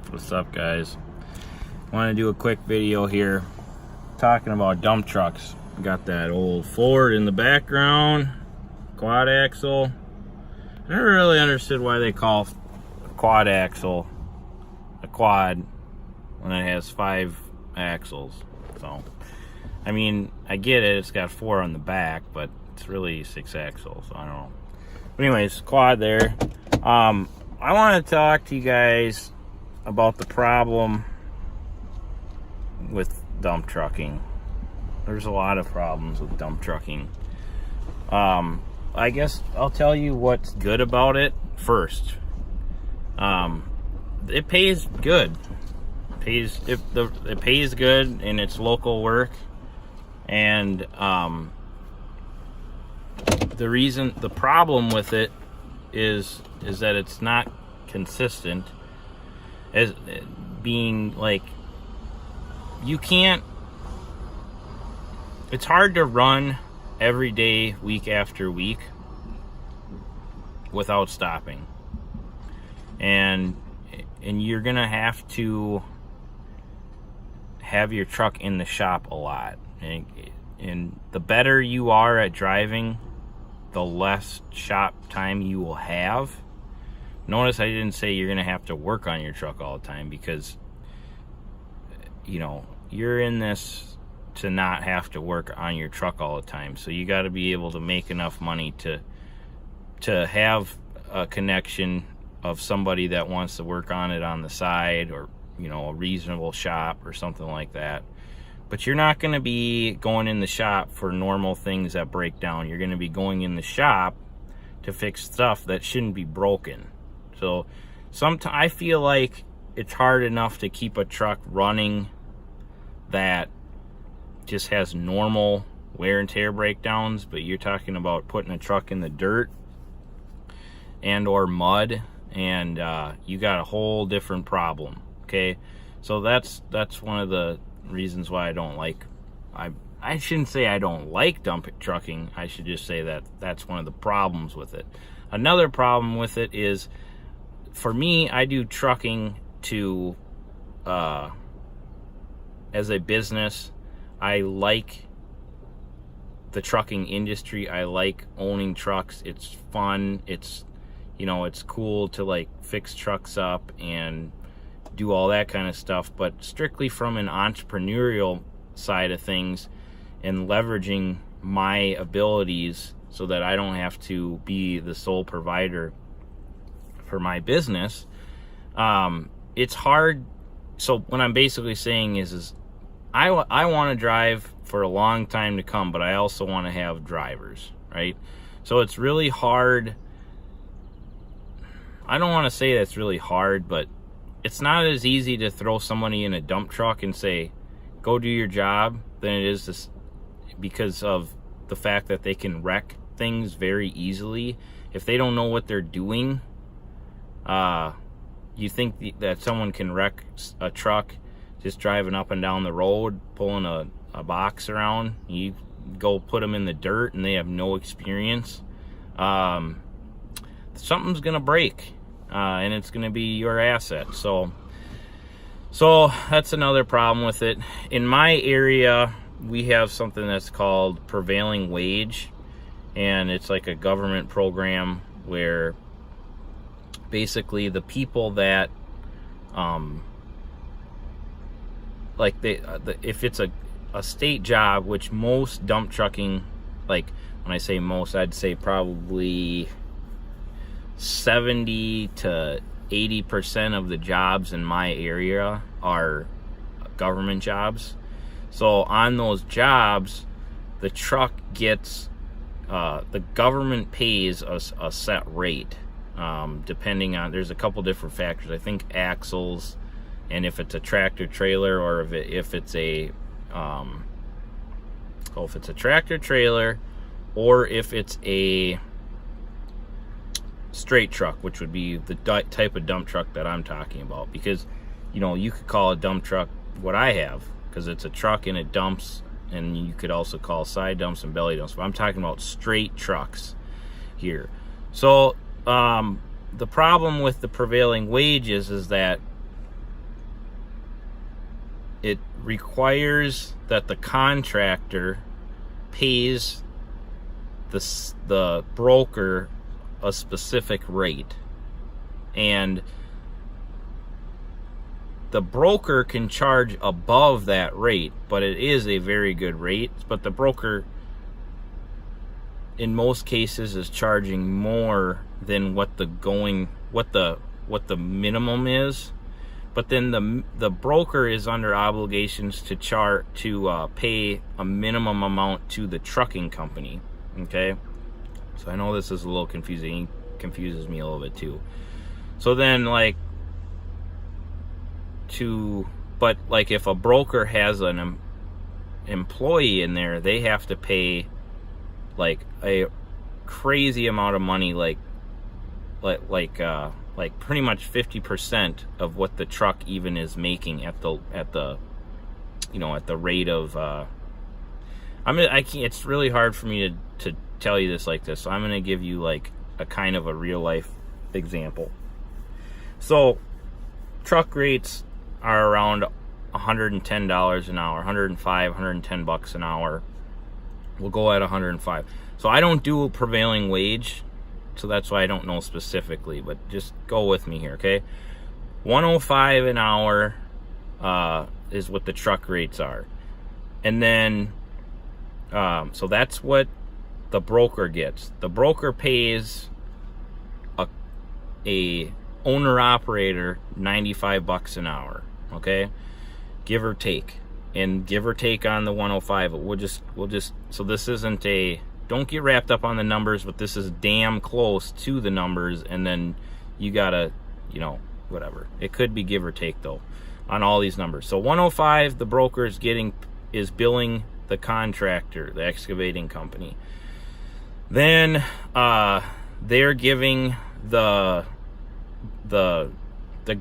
What's up, guys? Want to do a quick video here talking about dump trucks. Got that old Ford in the background, quad axle. I never really understood why they call a quad axle a quad when it has 5 axles. So, I mean, I get it, it's got 4 on the back, but it's really 6 axles, so I don't know. But anyways, quad there. I want to talk to you guys about the problem with dump trucking. There's a lot of problems with dump trucking. I guess I'll tell you what's good about it first. It pays good. It pays good, and it's local work. And the problem with it is that it's not consistent, as being like, it's hard to run every day, week after week, without stopping. And you're gonna have to have your truck in the shop a lot. And the better you are at driving, the less shop time you will have. Notice I didn't say you're gonna have to work on your truck all the time, because you're in this to not have to work on your truck all the time. So you got to be able to make enough money to have a connection of somebody that wants to work on it on the side, or a reasonable shop or something like that. But you're not going to be going in the shop for normal things that break down. You're going to be going in the shop to fix stuff that shouldn't be broken. So sometimes I feel like it's hard enough to keep a truck running that just has normal wear and tear breakdowns, but you're talking about putting a truck in the dirt and or mud, and you got a whole different problem. Okay, so that's one of the reasons why I don't like, I shouldn't say I don't like dump trucking. I should just say that that's one of the problems with it. Another problem with it is, for me, I do trucking to as a business. I like the trucking industry. I like owning trucks. It's fun. It's it's cool to like fix trucks up and do all that kind of stuff. But strictly from an entrepreneurial side of things, and leveraging my abilities so that I don't have to be the sole provider for my business, it's hard. So what I'm basically saying is I want to drive for a long time to come, but I also want to have drivers, right? So it's really hard. I don't want to say that's really hard, but it's not as easy to throw somebody in a dump truck and say, go do your job, than it is this, because of the fact that they can wreck things very easily. If they don't know what they're doing, you think that someone can wreck a truck just driving up and down the road, pulling a box around. You go put them in the dirt and they have no experience. Something's gonna break, and it's gonna be your asset. So that's another problem with it. In my area, we have something that's called Prevailing wage, and it's like a government program where basically the people that if it's a state job, which most dump trucking, like when I say most, I'd say probably 70 to 80% of the jobs in my area are government jobs. So on those jobs, the truck gets, the government pays a set rate, depending on, there's a couple different factors. I think axles, and if it's a tractor trailer, or if it's a tractor trailer, or if it's a straight truck, which would be the type of dump truck that I'm talking about. Because you could call a dump truck what I have, because it's a truck and it dumps, and you could also call side dumps and belly dumps, but I'm talking about straight trucks here. So the problem with the prevailing wages is that it requires that the contractor pays the broker a specific rate, and the broker can charge above that rate, but it is a very good rate. But the broker in most cases is charging more than what the minimum is. But then the broker is under obligations to pay a minimum amount to the trucking company. Okay, so I know this is a little confusing. It confuses me a little bit too. So then, but if a broker has an employee in there, they have to pay like a crazy amount of money, like pretty much 50% of what the truck even is making at the rate of I can't, it's really hard for me to tell you this like this, so I'm going to give you like a kind of a real life example. So truck rates are around $110 an hour, $105, $110 an hour. We'll go at 105. So I don't do a prevailing wage, so that's why I don't know specifically, but just go with me here, okay? 105 an hour is what the truck rates are. And then, so that's what the broker gets. The broker pays a owner-operator $95 an hour, okay? Give or take. And give or take on the 105, but we'll just so this isn't don't get wrapped up on the numbers, but this is damn close to the numbers, and then you gotta, whatever. It could be give or take though on all these numbers. So 105, the broker is billing the contractor, the excavating company. Then they're giving the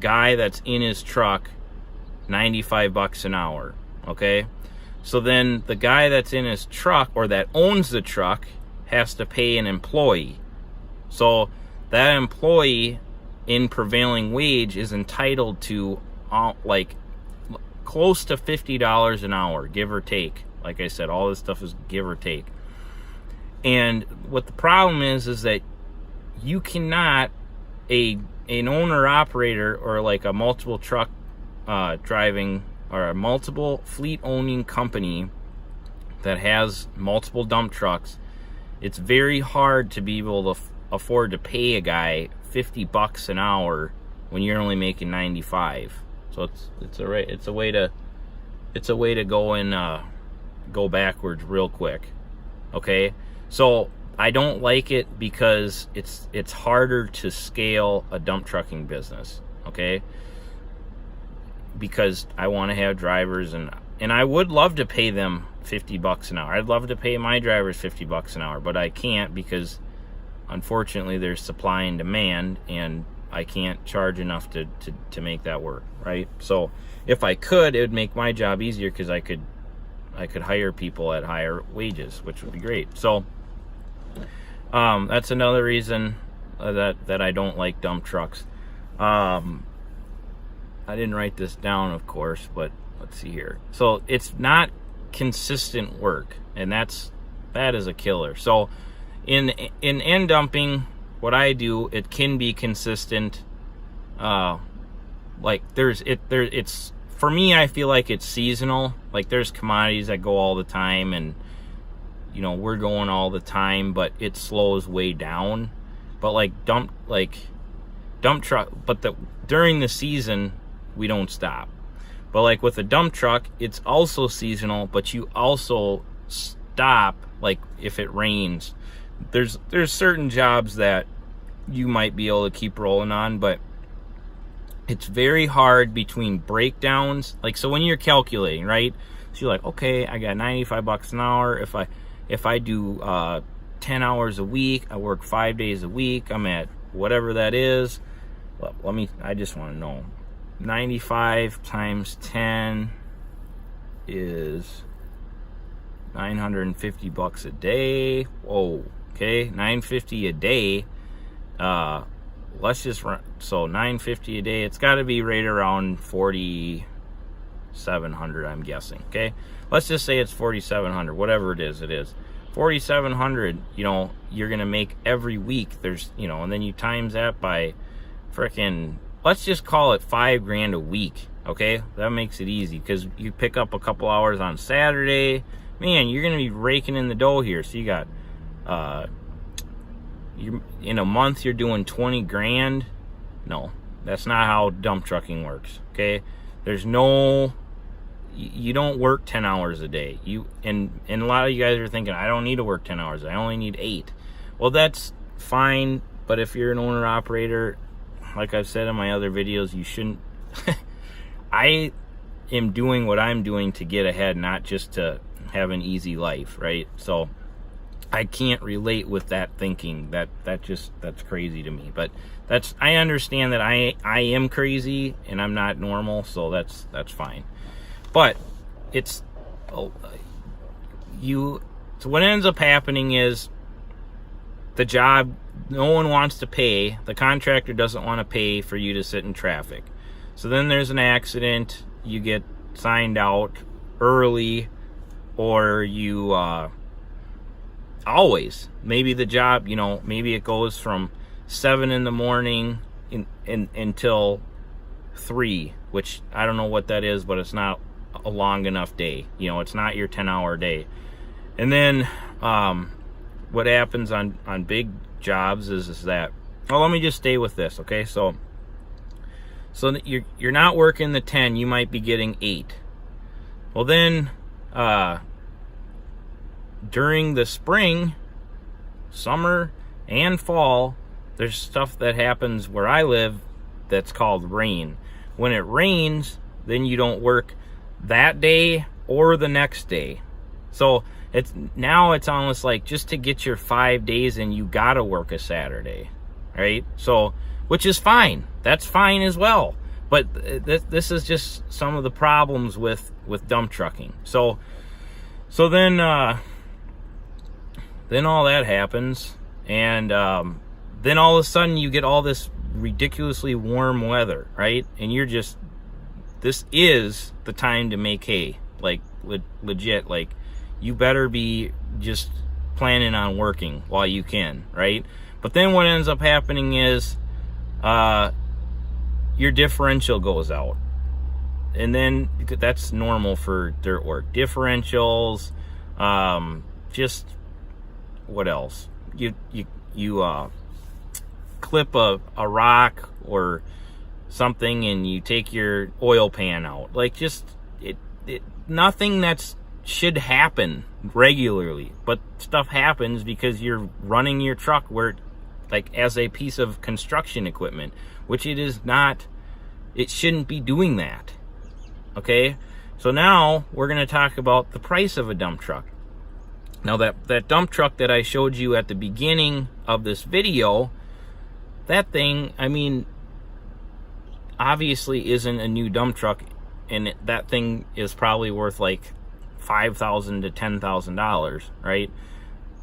guy that's in his truck $95 an hour. Okay, so then the guy that's in his truck, or that owns the truck, has to pay an employee. So that employee in prevailing wage is entitled to close to $50 an hour, give or take. Like I said, all this stuff is give or take. And what the problem is that you cannot, an owner operator or like a multiple truck driving or a multiple fleet owning company that has multiple dump trucks, it's very hard to be able to afford to pay a guy $50 an hour when you're only making 95. So it's a way to go and go backwards real quick. Okay, so I don't like it because it's harder to scale a dump trucking business. Okay, because I want to have drivers, and I would love to pay them $50 an hour. I'd love to pay my drivers $50 an hour, but I can't because unfortunately there's supply and demand, and I can't charge enough to make that work, right? So if I could, it would make my job easier because I could hire people at higher wages, which would be great. So that's another reason that I don't like dump trucks. I didn't write this down, of course, but let's see here. So it's not consistent work, and that is a killer. So in end dumping, what I do, it can be consistent. It's for me, I feel like it's seasonal. Like there's commodities that go all the time, and we're going all the time, but it slows way down. But dump truck, but during the season we don't stop. But with a dump truck, it's also seasonal, but you also stop if it rains. There's certain jobs that you might be able to keep rolling on, but it's very hard between breakdowns. So when you're calculating, right? So you're like, okay, I got $95 an hour. If I do 10 hours a week, I work 5 days a week, I'm at whatever that is. I just want to know. 95 times 10 is $950 a day. Whoa, okay, $950 a day. Let's just run. So $950 a day. It's got to be right around 40. 4,700, I'm guessing. Okay, let's just say it's 4,700, whatever it is. 4,700, you know, you're gonna make every week. There's, you know, and then you times that by frickin', let's just call it $5,000 a week. Okay, that makes it easy, because you pick up a couple hours on Saturday. Man, you're gonna be raking in the dough here. So you got in a month you're doing 20 grand. No, that's not how dump trucking works. Okay, there's no, you don't work 10 hours a day. And a lot of you guys are thinking, I don't need to work 10 hours, I only need 8. Well, that's fine, but if you're an owner operator, like I've said in my other videos, you shouldn't. I am doing what I'm doing to get ahead, not just to have an easy life, right? So I can't relate with that thinking. That's crazy to me. But I understand that I am crazy and I'm not normal, so that's fine. But it's so what ends up happening is the job, no one wants to pay. The contractor doesn't want to pay for you to sit in traffic. So then there's an accident, you get signed out early, or you always, maybe the job, you know, maybe it goes from 7 in the morning until 3, which I don't know what that is, but it's not a long enough day. You know, it's not your 10-hour day. And then what happens on big jobs is that, well, let me just stay with this, okay? So you're not working the 10, you might be getting 8. Well, then during the spring, summer, and fall, there's stuff that happens where I live that's called rain. When it rains, then you don't work that day or the next day. So it's almost like, just to get your 5 days in, you gotta work a Saturday, right? So, which is fine. That's fine as well. But this is just some of the problems with dump trucking. So then all that happens, and then all of a sudden you get all this ridiculously warm weather, right? And you're just, this is the time to make hay, like legit. Like, you better be just planning on working while you can, right? But then what ends up happening is your differential goes out, and then that's normal for dirt work. Differentials, just what else? You clip a rock or something, and you take your oil pan out. Like, just nothing that's should happen regularly, but stuff happens because you're running your truck where, like, as a piece of construction equipment, which it is not. It shouldn't be doing that. Okay, so now we're going to talk about the price of a dump truck. Now that dump truck that I showed you at the beginning of this video, that thing, I mean, obviously isn't a new dump truck, and that thing is probably worth like $5,000 to $10,000, right?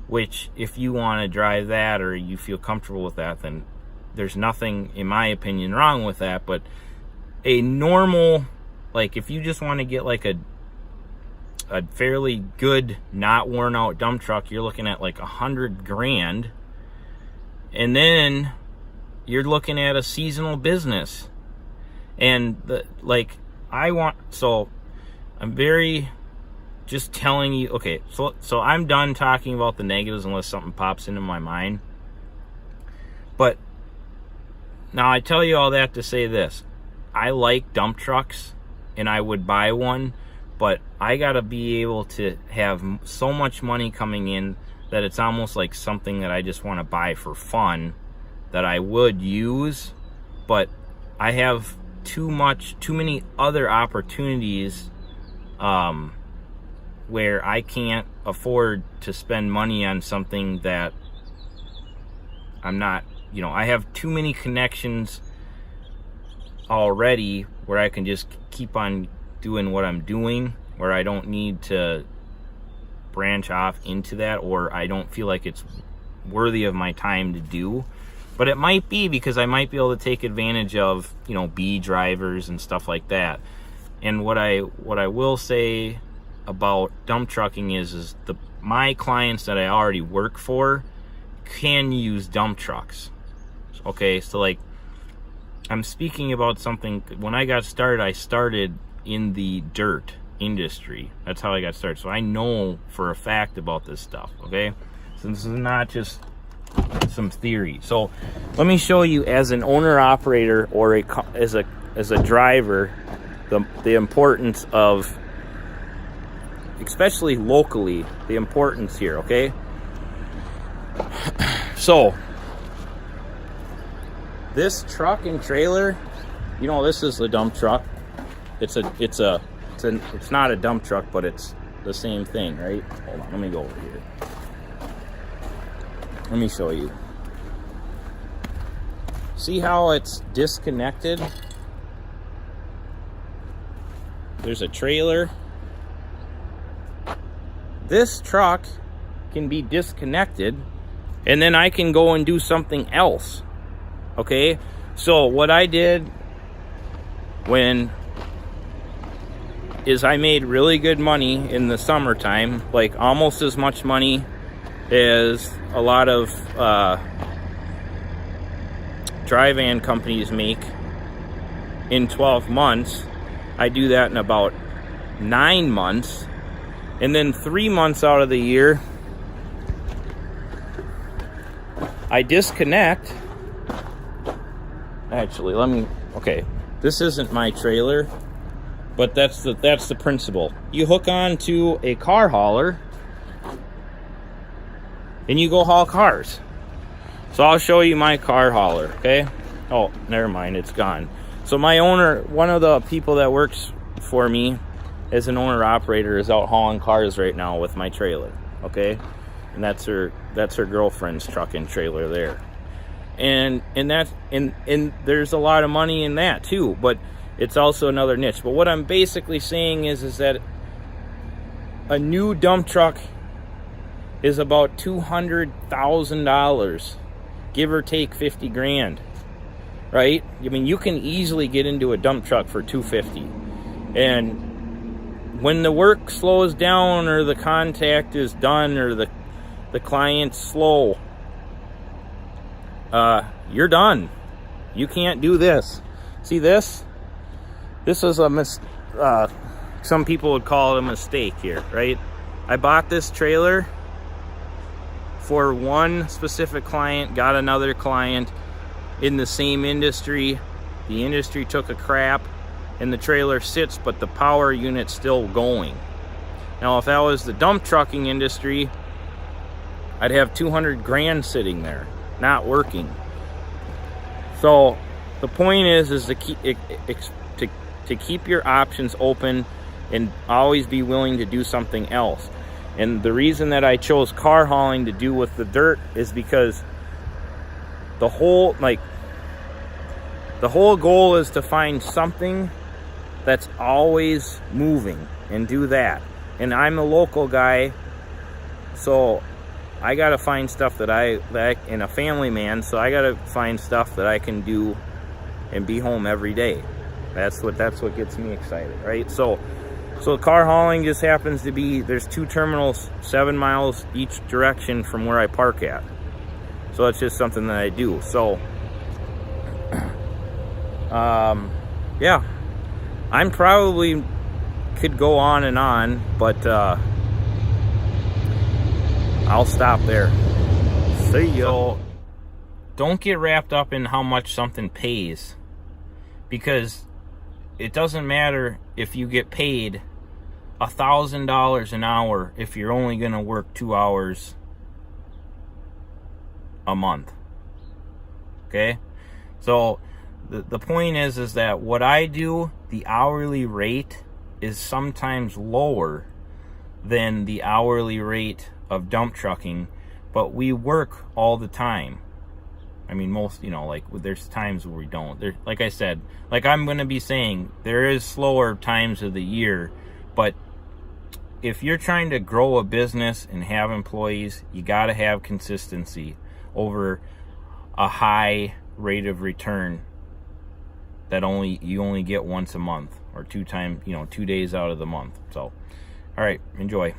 Which, if you want to drive that, or you feel comfortable with that, then there's nothing, in my opinion, wrong with that. But a normal, like, if you just want to get like a fairly good, not worn out dump truck, you're looking at like $100,000, and then you're looking at a seasonal business. And I'm very just telling you, okay, so I'm done talking about the negatives unless something pops into my mind. But now I tell you all that to say this: I like dump trucks and I would buy one, but I gotta be able to have so much money coming in that it's almost like something that I just want to buy for fun, that I would use, but I have too many other opportunities where I can't afford to spend money on something that I'm not, I have too many connections already where I can just keep on doing what I'm doing, where I don't need to branch off into that, or I don't feel like it's worthy of my time to do. But it might be, because I might be able to take advantage of, B drivers and stuff like that. And what I will say about dump trucking is my clients that I already work for can use dump trucks. Okay, so like, I'm speaking about something. When I got started, I started in the dirt industry. That's how I got started. So I know for a fact about this stuff. Okay, so this is not just some theory. So let me show you, as an owner operator or as a driver, the importance of, especially locally, the importance here. Okay, so this truck and trailer, this is a dump truck. It's not a dump truck, but it's the same thing, right? Hold on, let me go over here. Let me show you. See how it's disconnected? There's a trailer. This truck can be disconnected, and then I can go and do something else. Okay? So what I did is I made really good money in the summertime, like almost as much money as a lot of dry van companies make in 12 months. I do that in about 9 months. And then 3 months out of the year, I disconnect. Actually, okay, this isn't my trailer, but that's the principle. You hook on to a car hauler and you go haul cars. So I'll show you my car hauler, okay? Oh, never mind, it's gone. So my owner, one of the people that works for me as an owner operator, is out hauling cars right now with my trailer, okay? And that's her girlfriend's truck and trailer there. And there's a lot of money in that too, but it's also another niche. But what I'm basically saying is that a new dump truck is about $200,000, give or take 50 grand, right? I mean, you can easily get into a dump truck for $250. And when the work slows down, or the contact is done, or the client's slow, you're done. You can't do this. See this? This is some people would call it a mistake here, right? I bought this trailer for one specific client, got another client in the same industry. The industry took a crap, and the trailer sits, but the power unit's still going. Now, if that was the dump trucking industry, I'd have 200 grand sitting there, not working. So the point is to keep your options open and always be willing to do something else. And the reason that I chose car hauling to do with the dirt is because the whole goal is to find something that's always moving and do that. And I'm a local guy, so I gotta find stuff that I and a family man, so I gotta find stuff that I can do and be home every day. That's what gets me excited, right? So car hauling just happens to be, there's 2 terminals 7 miles each direction from where I park at. So it's just something that I do. So yeah, I'm probably could go on and on, but I'll stop there. See ya. So don't get wrapped up in how much something pays, because it doesn't matter if you get paid $1,000 an hour if you're only going to work 2 hours a month. Okay? So the point is that what I do, the hourly rate is sometimes lower than the hourly rate of dump trucking, but we work all the time. I mean, most, like, there's times where we don't. Like I said, like I'm going to be saying, there is slower times of the year, but if you're trying to grow a business and have employees, you got to have consistency over a high rate of return that you only get once a month, or 2 days out of the month. So, all right, enjoy.